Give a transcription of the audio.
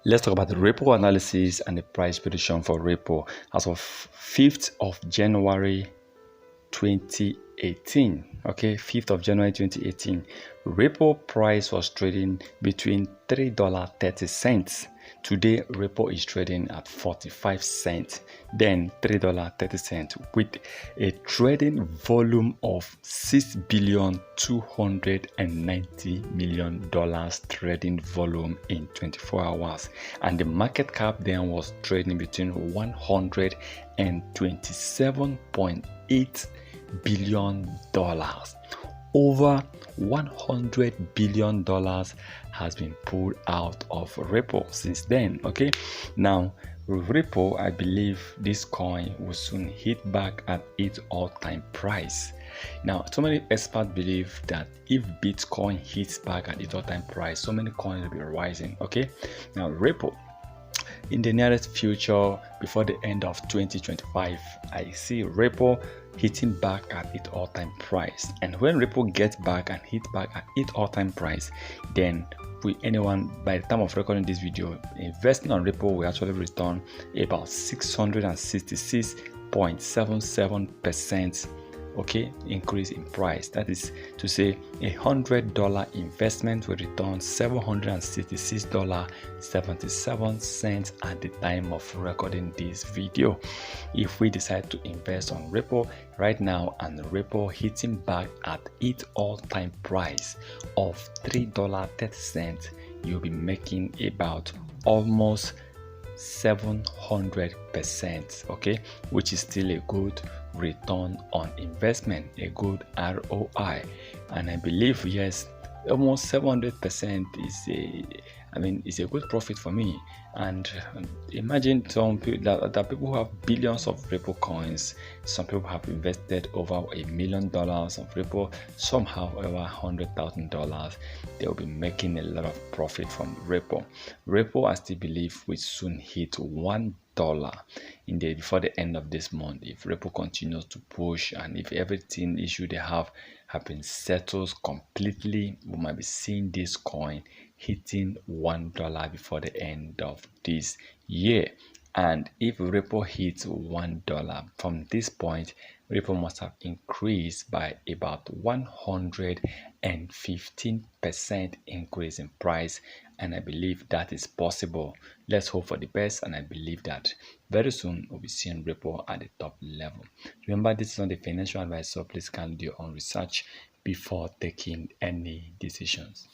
Let's talk about the repo analysis and the price prediction for repo as of 5th of January 2018. Okay, 5th of January 2018. Repo price was trading between $3.30. Today, repo is trading at 45 cents, then $3.30, with a trading volume of $6,290,000,000 trading volume in 24 hours. And the market cap then was trading between $127.8 billion. Over $100 billion has been pulled out of repo since then. Okay, now repo, I believe this coin will soon hit back at its all-time price. Now, so many experts believe that if Bitcoin hits back at its all-time price, so many coins will be rising. Okay, now repo, in the nearest future, before the end of 2025, I see repo hitting back at its all-time price. And when repo gets back and hit back at its all-time price, then anyone, by the time of recording this video, investing on repo will actually return about 666.77%, okay, increase in price. That is to say, $100 investment will return $766.77 at the time of recording this video. If we decide to invest on repo right now and repo hitting back at its all-time price of $3.30, you'll be making about almost 700%, okay, which is still a good return on investment, a good ROI. And I believe, yes, almost 700% is is a good profit for me. And imagine some people that people who have billions of repo coins. Some people have invested over $1 million of repo, some have over $100,000. They will be making a lot of profit from repo. Repo, I still believe, will soon hit $1 before the end of this month if repo continues to push, and if everything issue they have been settled completely. We might be seeing this coin hitting $1 before the end of this year. And if repo hits $1 from this point, repo must have increased by about 115% increase in price, and I believe that is possible. Let's hope for the best, and I believe that very soon we'll be seeing repo at the top level. Remember, this is not a financial advice, so please can do your own research before taking any decisions.